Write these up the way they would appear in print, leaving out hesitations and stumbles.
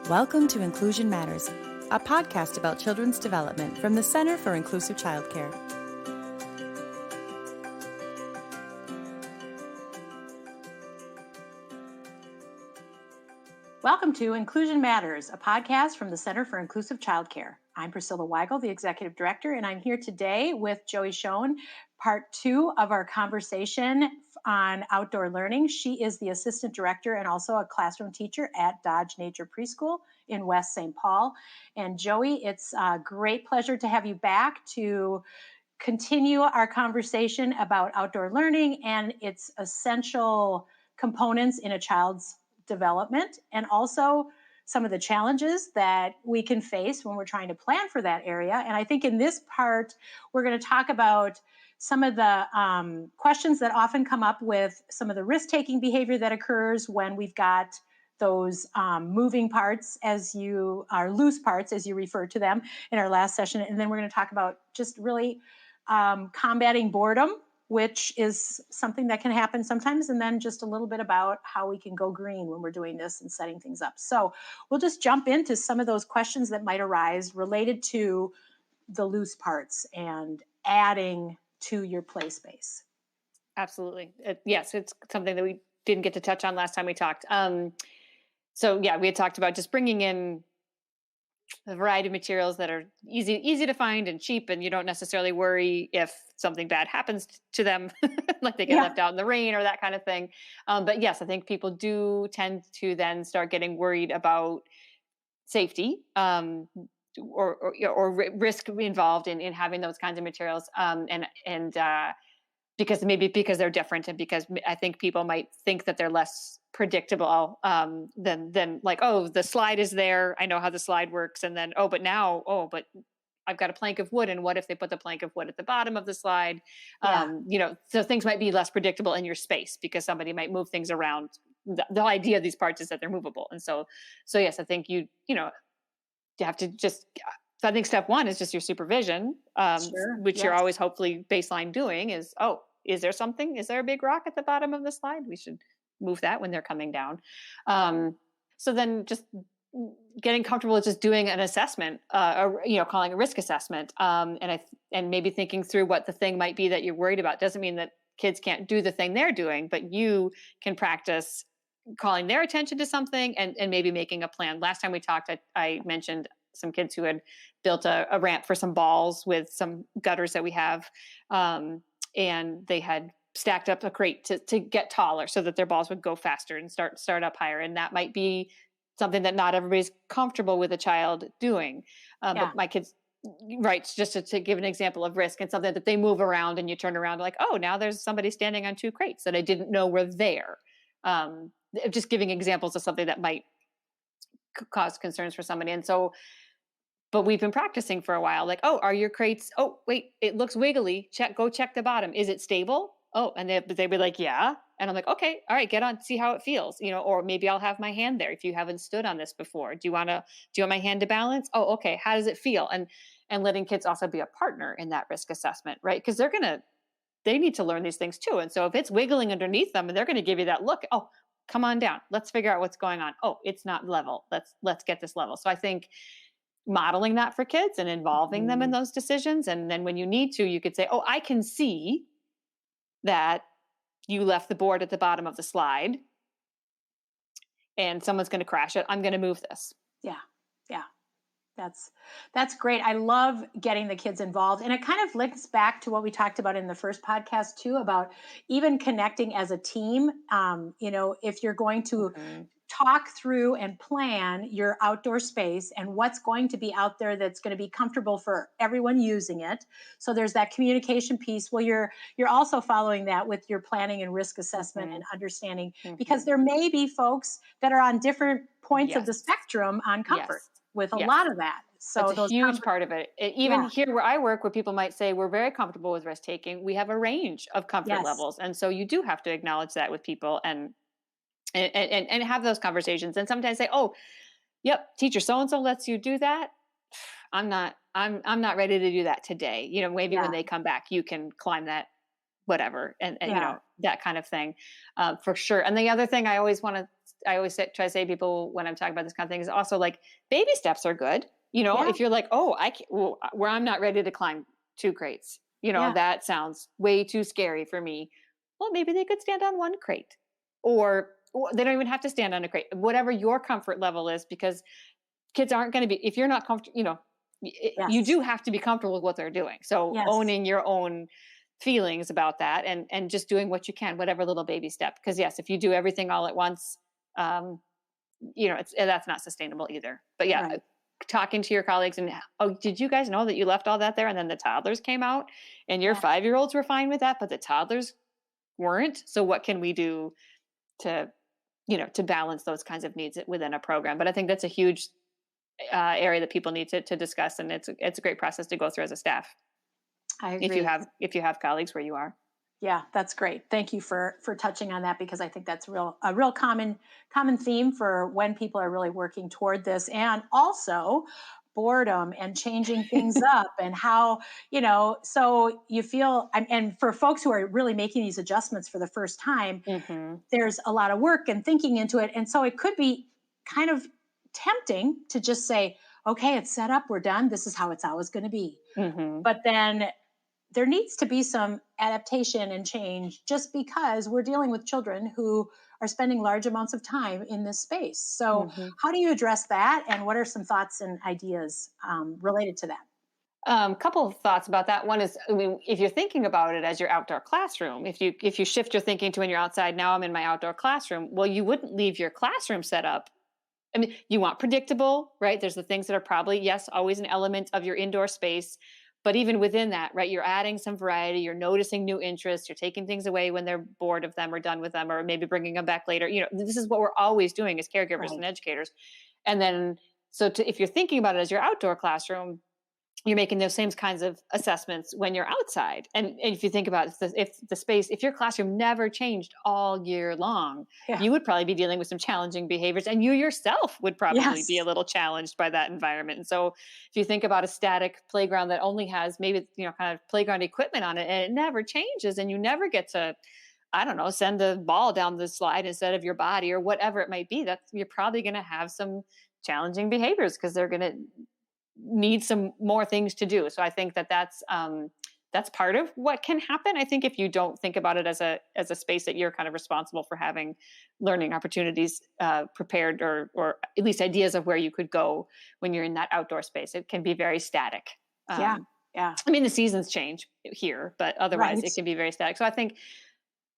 Welcome to Inclusion Matters, a podcast about children's development from the Center for Inclusive Childcare. Welcome to Inclusion Matters, a podcast from the Center for Inclusive Childcare. I'm Priscilla Weigel, the Executive Director, and I'm here today with Joey Schoen, part 2 of our conversation on outdoor learning. She is the Assistant Director and also a classroom teacher at Dodge Nature Preschool in West St. Paul. And Joey, it's a great pleasure to have you back to continue our conversation about outdoor learning and its essential components in a child's development, and also some of the challenges that we can face when we're trying to plan for that area. And I think in this part, we're going to talk about some of the questions that often come up with some of the risk-taking behavior that occurs when we've got those moving parts, loose parts, as you referred to them in our last session. And then we're going to talk about just really combating boredom, which is something that can happen sometimes, and then just a little bit about how we can go green when we're doing this and setting things up. So we'll just jump into some of those questions that might arise related to the loose parts and adding to your play space. Absolutely. Yes, it's something that we didn't get to touch on last time we talked. So yeah, we had talked about just bringing in a variety of materials that are easy to find and cheap, and you don't necessarily worry if something bad happens to them, like they get left out in the rain or that kind of thing. But yes, I think people do tend to then start getting worried about safety or risk involved in having those kinds of materials, and because they're different, and because I think people might think that they're less predictable than like, oh, the slide is there, I know how the slide works, and then but I've got a plank of wood, and what if they put the plank of wood at the bottom of the slide? So things might be less predictable in your space because somebody might move things around. The idea of these parts is that they're movable, and so yes, I think you have to just. So I think step one is just your supervision, which you're always hopefully baseline doing is, is there something? Is there a big rock at the bottom of the slide? We should move that when they're coming down. So then just getting comfortable with just doing an assessment, calling a risk assessment, and maybe thinking through what the thing might be that you're worried about. Doesn't mean that kids can't do the thing they're doing, but you can practice calling their attention to something and maybe making a plan. Last time we talked, I mentioned some kids who had built a ramp for some balls with some gutters that we have. And they had stacked up a crate to get taller so that their balls would go faster and start up higher. And that might be something that not everybody's comfortable with a child doing. But my kids, right, just to give an example of risk and something that they move around and you turn around like, oh, now there's somebody standing on 2 crates that I didn't know were there. Just giving examples of something that might cause concerns for somebody. And so, but we've been practicing for a while, like, oh, are your crates, oh, wait, it looks wiggly. Go check the bottom. Is it stable? Oh, and they'd be like, yeah. And I'm like, okay, all right, get on, see how it feels, or maybe I'll have my hand there if you haven't stood on this before. Do you want my hand to balance? Oh, okay. How does it feel? And letting kids also be a partner in that risk assessment, right? Because they need to learn these things too. And so if it's wiggling underneath them and they're going to give you that look, oh, come on down. Let's figure out what's going on. Oh, it's not level. Let's get this level. So I think modeling that for kids and involving them in those decisions. And then when you need to, you could say, oh, I can see that you left the board at the bottom of the slide and someone's going to crash it. I'm going to move this. Yeah. That's great. I love getting the kids involved. And it kind of links back to what we talked about in the first podcast too, about even connecting as a team. If you're going to talk through and plan your outdoor space and what's going to be out there that's going to be comfortable for everyone using it. So there's that communication piece. Well, you're also following that with your planning and risk assessment and understanding, because there may be folks that are on different points of the spectrum on comfort with a lot of that. So that's a huge part of it. Even here where I work, where people might say we're very comfortable with risk taking, we have a range of comfort levels. And so you do have to acknowledge that with people and have those conversations, and sometimes say, oh, yep, teacher so-and-so lets you do that. I'm not ready to do that today. Maybe when they come back, you can climb that, whatever. And that kind of thing, for sure. And the other thing I always want to try to say to people when I'm talking about this kind of thing is also like baby steps are good. You know, Yeah. if you're like, oh, I can't, well, where I'm not ready to climb 2 crates, you know, Yeah. that sounds way too scary for me. Well, maybe they could stand on 1 crate, or they don't even have to stand on a crate, whatever your comfort level is, because kids aren't going to be, if you're not comfortable, you know, you Yes. do have to be comfortable with what they're doing. So Yes. owning your own feelings about that, and just doing what you can, whatever little baby step. Because yes, if you do everything all at once, um, you know, that's not sustainable either. But yeah, Right. talking to your colleagues and, oh, did you guys know that you left all that there? And then the toddlers came out and your Yeah. 5-year-olds were fine with that, but the toddlers weren't. So what can we do to, you know, to balance those kinds of needs within a program? But I think that's a huge area that people need to discuss. And it's a great process to go through as a staff. I agree. If you have colleagues where you are. Yeah, that's great. Thank you for touching on that, because I think that's a real common theme for when people are really working toward this, and also boredom and changing things up, and how, so you feel, and for folks who are really making these adjustments for the first time, Hmm. there's a lot of work and thinking into it, and so it could be kind of tempting to just say, okay, it's set up, we're done, this is how it's always going to be. Hmm. But then there needs to be some adaptation and change, just because we're dealing with children who are spending large amounts of time in this space. So, Hmm. how do you address that? And what are some thoughts and ideas related to that? Couple of thoughts about that. One is, I mean, if you're thinking about it as your outdoor classroom, if you shift your thinking to when you're outside, now I'm in my outdoor classroom. Well, you wouldn't leave your classroom set up. I mean, you want predictable, right? There's the things that are probably, yes, always an element of your indoor space. But even within that, right, you're adding some variety, you're noticing new interests, you're taking things away when they're bored of them or done with them, or maybe bringing them back later. You know, this is what we're always doing as caregivers Right. and educators. And then, if you're thinking about it as your outdoor classroom, you're making those same kinds of assessments when you're outside. And if you think about it, if your classroom never changed all year long, Yeah. you would probably be dealing with some challenging behaviors, and you yourself would probably be a Yes. little challenged by that environment. And so if you think about a static playground that only has maybe, you know, kind of playground equipment on it, and it never changes, and you never get to, I don't know, send the ball down the slide instead of your body or whatever it might be, that's, you're probably going to have some challenging behaviors because they're going to need some more things to do. So I think that's part of what can happen. I think if you don't think about it as a space that you're kind of responsible for having learning opportunities prepared, or at least ideas of where you could go when you're in that outdoor space, it can be very static. Yeah. Um, Yeah. I mean, the seasons change here, but otherwise Right. it can be very static. So I think,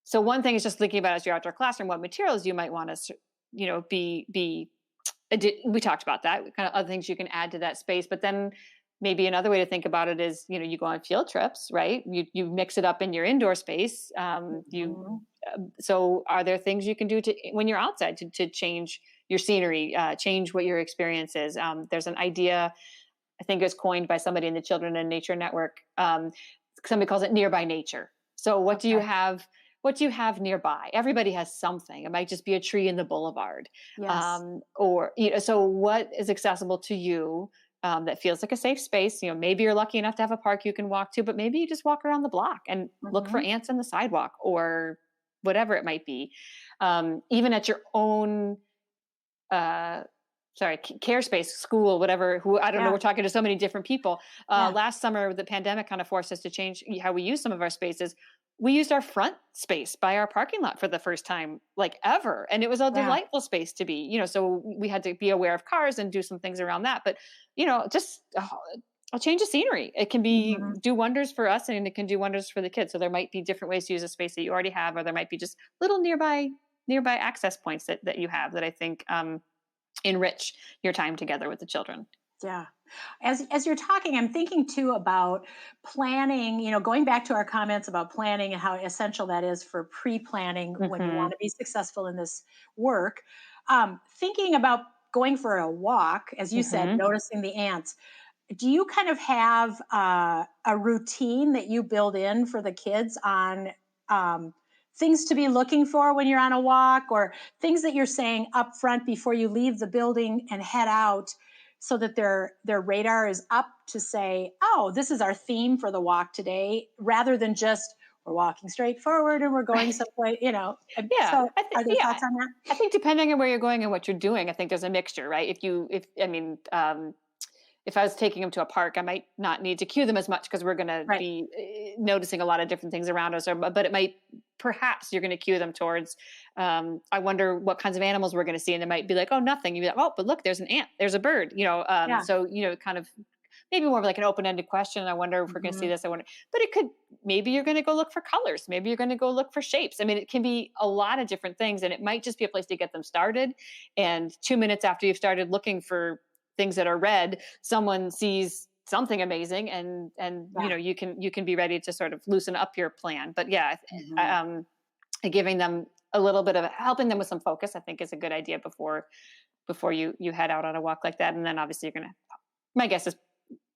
so one thing is just thinking about as your outdoor classroom, what materials you might want to, you know, be we talked about that kind of other things you can add to that space. But then maybe another way to think about it is, you know, you go on field trips, right? You mix it up in your indoor space. Mhm. So are there things you can do to, when you're outside, to change your scenery, change what your experience is? There's an idea, I think it was coined by somebody in the Children and Nature Network. Somebody calls it nearby nature. So Okay. what do you have nearby? Everybody has something. It might just be a tree in the boulevard. Yes. Or, you know, so what is accessible to you, that feels like a safe space? You know, maybe you're lucky enough to have a park you can walk to, but maybe you just walk around the block and look for Hmm. ants on the sidewalk or whatever it might be. Even at your own, uh, care space, school, whatever, who, I don't know, Yeah. we're talking to so many different people. Yeah. Last summer, the pandemic kind of forced us to change how we use some of our spaces. We used our front space by our parking lot for the first time, like ever. And it was a Yeah. delightful space to be, you know, so we had to be aware of cars and do some things around that. But, you know, just a change of scenery. It can be Hmm. do wonders for us, and it can do wonders for the kids. So there might be different ways to use a space that you already have, or there might be just little nearby access points that you have that I think, enrich your time together with the children. Yeah. As you're talking, I'm thinking too about planning, going back to our comments about planning and how essential that is for pre-planning when you Hmm. want to be successful in this work. Thinking about going for a walk, as you said, Hmm. noticing the ants. Do you kind of have a routine that you build in for the kids on um, things to be looking for when you're on a walk, or things that you're saying up front before you leave the building and head out, so that their radar is up to say, oh, this is our theme for the walk today, rather than just, we're walking straight forward and we're going someplace, Yeah, So are there thoughts on that? I think depending on where you're going and what you're doing, I think there's a mixture, right? If I was taking them to a park, I might not need to cue them as much because we're going to Right. be noticing a lot of different things around us. But it might, perhaps you're going to cue them towards, I wonder what kinds of animals we're going to see. And it might be like, oh, nothing. You'd be like, oh, but look, there's an ant, there's a bird, Yeah. So, kind of maybe more of like an open-ended question. I wonder if we're going to see this. But it could, maybe you're going to go look for colors. Maybe you're going to go look for shapes. I mean, it can be a lot of different things, and it might just be a place to get them started. And 2 minutes after you've started looking for things that are red, someone sees something amazing, and you can be ready to sort of loosen up your plan. But giving them a little bit of helping them with some focus, I think, is a good idea before you head out on a walk like that. And then obviously my guess is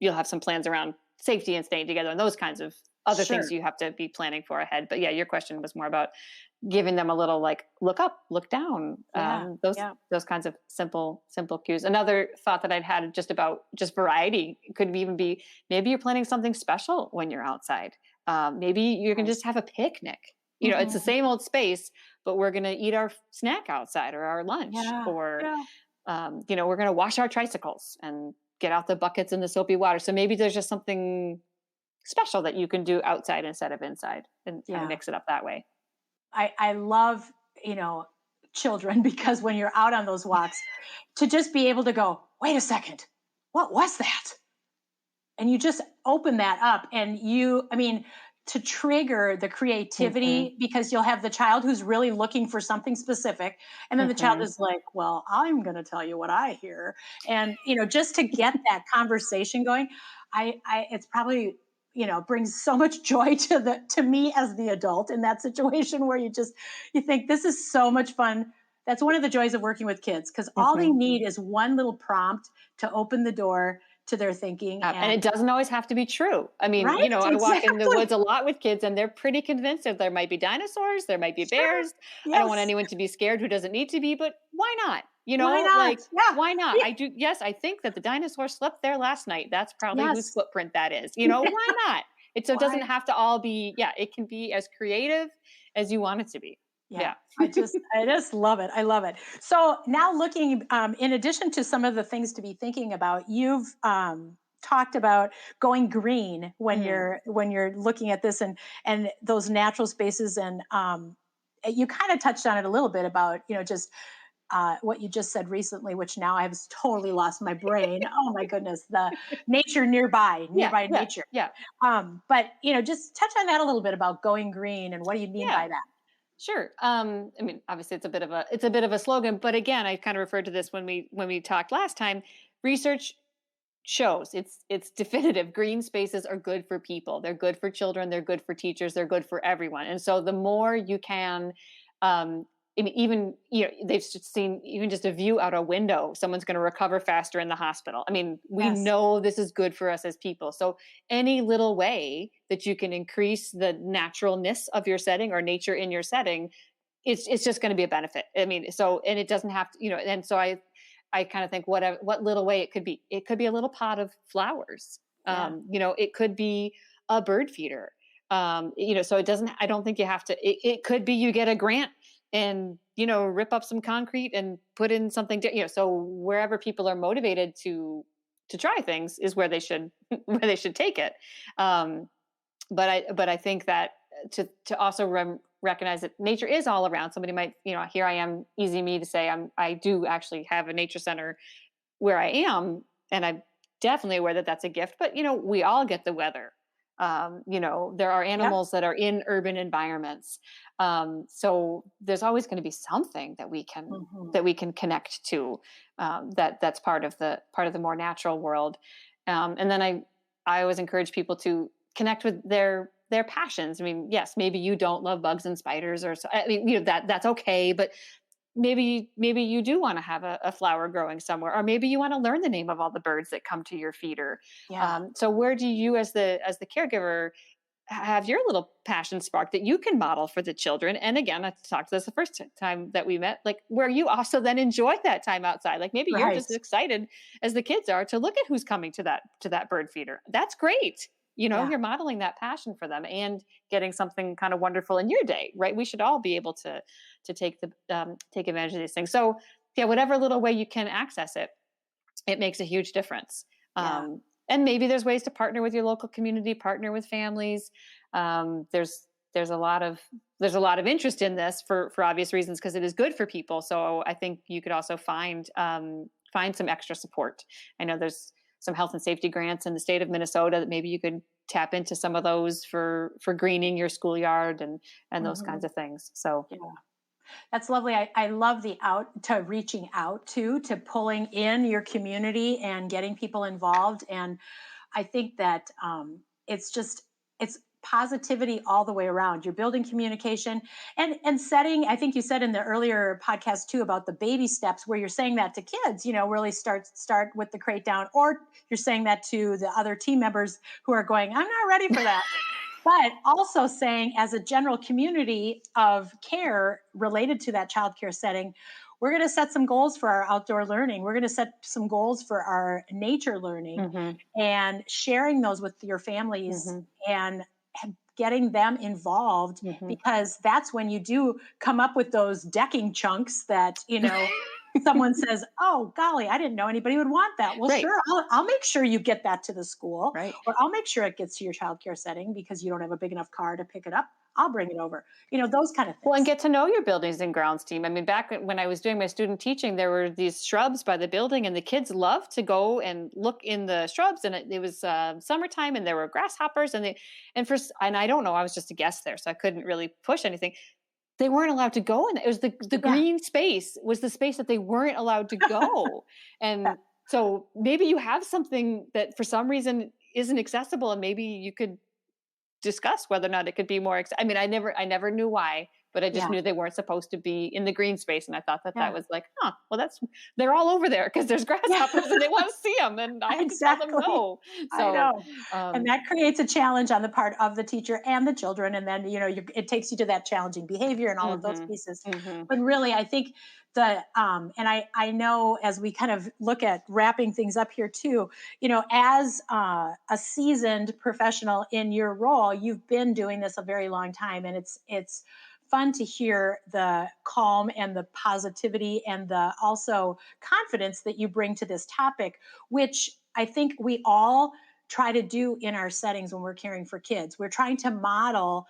you'll have some plans around safety and staying together and those kinds of other things you have to be planning for ahead. But your question was more about giving them a little like look up, look down, those kinds of simple cues. Another thought that I'd had just about variety could even be, maybe you're planning something special when you're outside. Maybe you can just have a picnic. It's the same old space, but we're going to eat our snack outside or our lunch, or we're going to wash our tricycles and get out the buckets and the soapy water. So maybe there's just something special that you can do outside instead of inside, and kind of mix it up that way. I love, children, because when you're out on those walks, to just be able to go, wait a second, what was that? And you just open that up, and to trigger the creativity, because you'll have the child who's really looking for something specific. And then the child is like, well, I'm going to tell you what I hear. And, just to get that conversation going, it's probably, brings so much joy to me as the adult in that situation, where you think this is so much fun. That's one of the joys of working with kids, because all they need is one little prompt to open the door to their thinking. And it doesn't always have to be true. I mean, right? I walk in the woods a lot with kids, and they're pretty convinced that there might be dinosaurs, there might be bears. Yes. I don't want anyone to be scared who doesn't need to be, but why not? Why not? Why not? Yeah. I do. Yes, I think that the dinosaur slept there last night. That's probably whose footprint that is. Why not? It doesn't have to all be, it can be as creative as you want it to be. Yeah. I just love it. I love it. So now looking, in addition to some of the things to be thinking about, you've talked about going green when you're looking at this, and those natural spaces. And you kind of touched on it a little bit about, just what you just said recently, which now I've totally lost my brain. Oh my goodness, the nature nearby nature. Yeah. But just touch on that a little bit about going green, and what do you mean by that? Sure. Obviously it's a bit of a slogan, but again, I kind of referred to this when we talked last time. Research shows it's definitive. Green spaces are good for people. They're good for children. They're good for teachers. They're good for everyone. And so the more you can, even, they've seen even just a view out a window, someone's going to recover faster in the hospital. I mean, we know this is good for us as people. So any little way that you can increase the naturalness of your setting or nature in your setting, it's just going to be a benefit. I mean, and it doesn't have to, and so I kind of think what little way it could be. It could be a little pot of flowers. It could be a bird feeder. So it doesn't, I don't think you have to, it could be you get a grant and, rip up some concrete and put in something, so wherever people are motivated to try things is where they should take it. But I think that to also recognize that nature is all around. Somebody might, here I am, easy me to say, I do actually have a nature center where I am, and I'm definitely aware that that's a gift, but we all get the weather. There are animals that are in urban environments. So there's always going to be something that we can connect to, that's part of the more natural world. And then I always encourage people to connect with their passions. I mean, yes, maybe you don't love bugs and spiders, or so. I mean, that's okay, but maybe you do want to have a flower growing somewhere, or maybe you want to learn the name of all the birds that come to your feeder. So where do you, as the caregiver, have your little passion spark that you can model for the children? And again, I talked to this the first time that we met, like where you also then enjoy that time outside. Like maybe you're just as excited as the kids are to look at who's coming to that bird feeder. That's great. You know, you're modeling that passion for them and getting something kind of wonderful in your day, right? We should all be able to take advantage of these things. So yeah, whatever little way you can access it, it makes a huge difference. Yeah. And maybe there's ways to partner with your local community, partner with families. There's a lot of interest in this for obvious reasons, because it is good for people. So I think you could also find some extra support. I know there's some health and safety grants in the state of Minnesota that maybe you could tap into some of those for greening your schoolyard and those kinds of things. So Yeah. That's lovely. I love the reaching out to pulling in your community and getting people involved. And I think that it's positivity all the way around. You're building communication and setting. I think you said in the earlier podcast too about the baby steps, where you're saying that to kids. Really start with the crate down, or you're saying that to the other team members who are going, "I'm not ready for that." But also saying, as a general community of care related to that childcare setting, we're going to set some goals for our outdoor learning. We're going to set some goals for our nature learning, and sharing those with your families and getting them involved, because that's when you do come up with those decking chunks that, someone says, "Oh, golly, I didn't know anybody would want that." Well, Right. sure, I'll make sure you get that to the school, Right. or I'll make sure it gets to your childcare setting because you don't have a big enough car to pick it up. I'll bring it over. Those kind of things. Well, and get to know your buildings and grounds team. I mean, back when I was doing my student teaching, there were these shrubs by the building, and the kids loved to go and look in the shrubs. And it was summertime, and there were grasshoppers, and I don't know, I was just a guest there, so I couldn't really push anything. They weren't allowed to go in. It was the green space was the space that they weren't allowed to go. And so maybe you have something that for some reason isn't accessible, and maybe you could discuss whether or not it could be more. I mean, I never knew why, but I just knew they weren't supposed to be in the green space. And I thought that was like, well, they're all over there because there's grasshoppers and they want to see them. And I have to tell them no. So, I know. And that creates a challenge on the part of the teacher and the children. And then, it takes you to that challenging behavior and all of those pieces. But really, I think and I know, as we kind of look at wrapping things up here too, as a seasoned professional in your role, you've been doing this a very long time, and it's fun to hear the calm and the positivity and the also confidence that you bring to this topic, which I think we all try to do in our settings when we're caring for kids. We're trying to model,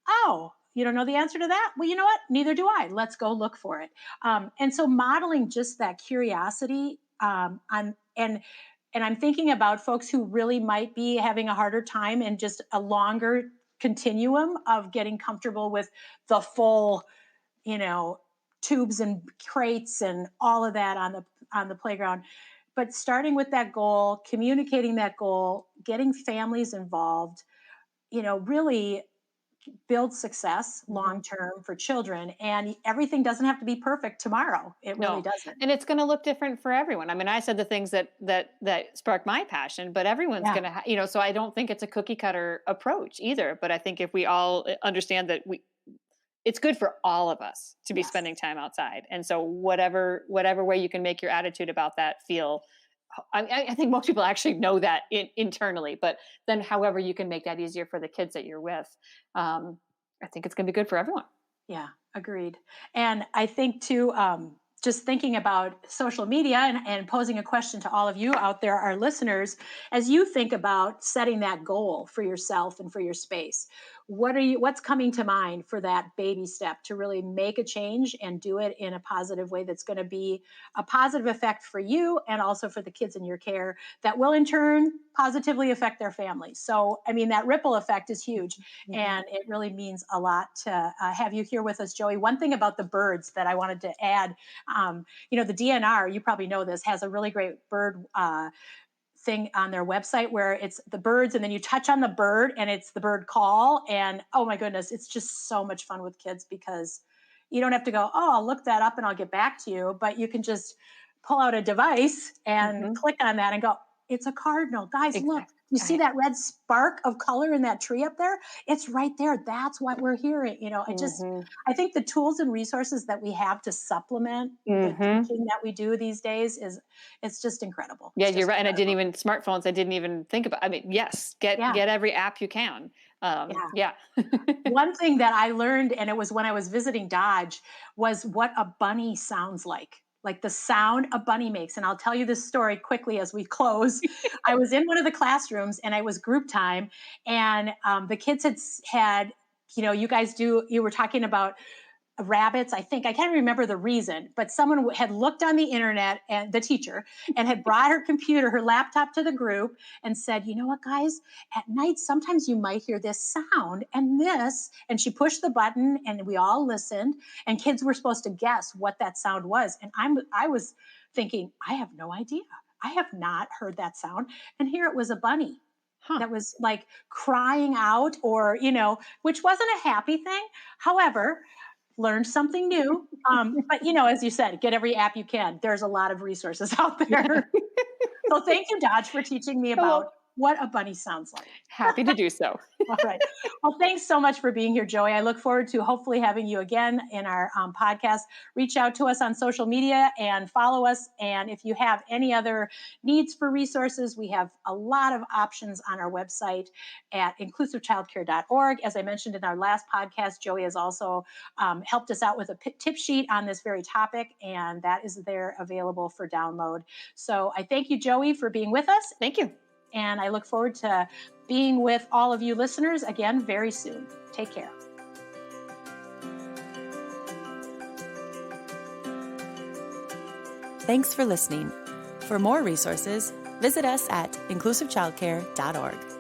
"Oh, you don't know the answer to that? Well, you know what? Neither do I. Let's go look for it." And so modeling just that curiosity, and I'm thinking about folks who really might be having a harder time and just a longer continuum of getting comfortable with the full, tubes and crates and all of that on the playground. But starting with that goal, communicating that goal, getting families involved, really build success long term for children. And everything doesn't have to be perfect tomorrow. It really doesn't. And it's going to look different for everyone. I mean, I said the things that spark my passion, but everyone's going to, so I don't think it's a cookie cutter approach either. But I think if we all understand that it's good for all of us to be spending time outside. And so whatever way you can make your attitude about that feel, I think most people actually know that internally, but then however you can make that easier for the kids that you're with, I think it's going to be good for everyone. Yeah, agreed. And I think too, just thinking about social media and posing a question to all of you out there, our listeners, as you think about setting that goal for yourself and for your space, what's coming to mind for that baby step to really make a change and do it in a positive way that's going to be a positive effect for you and also for the kids in your care that will in turn positively affect their families. So, I mean, that ripple effect is huge, and it really means a lot to have you here with us, Joey. One thing about the birds that I wanted to add, the DNR, you probably know this, has a really great bird thing on their website where it's the birds and then you touch on the bird and it's the bird call. And oh my goodness, it's just so much fun with kids because you don't have to go, "Oh, I'll look that up and I'll get back to you." But you can just pull out a device and click on that and go, "It's a cardinal. Guys, look, You see that red spark of color in that tree up there? It's right there. That's what we're hearing. I think the tools and resources that we have to supplement the teaching that we do these days it's just incredible. Yeah, It's you're just right. And incredible. smartphones, I didn't even think about. I mean, yes, get Yeah. every app you can. Yeah. Yeah. One thing that I learned, and it was when I was visiting Dodge, was what a bunny sounds like the sound a bunny makes. And I'll tell you this story quickly as we close. I was in one of the classrooms and it was group time, and the kids had, you were talking about rabbits. I think I can't remember the reason, but someone had looked on the internet, and the teacher, and had brought her laptop to the group and said, you know what, guys, at night, sometimes you might hear this sound and this, and she pushed the button and we all listened, and kids were supposed to guess what that sound was. And I was thinking, I have no idea. I have not heard that sound. And here it was a bunny that was like crying out, or, which wasn't a happy thing. However, learned something new. But as you said, get every app you can. There's a lot of resources out there. So thank you, Dodge, for teaching me about what a bunny sounds like. Happy to do so. All right. Well, thanks so much for being here, Joey. I look forward to hopefully having you again in our podcast. Reach out to us on social media and follow us. And if you have any other needs for resources, we have a lot of options on our website at inclusivechildcare.org. As I mentioned in our last podcast, Joey has also helped us out with a tip sheet on this very topic, and that is there available for download. So I thank you, Joey, for being with us. Thank you. And I look forward to being with all of you listeners again very soon. Take care. Thanks for listening. For more resources, visit us at inclusivechildcare.org.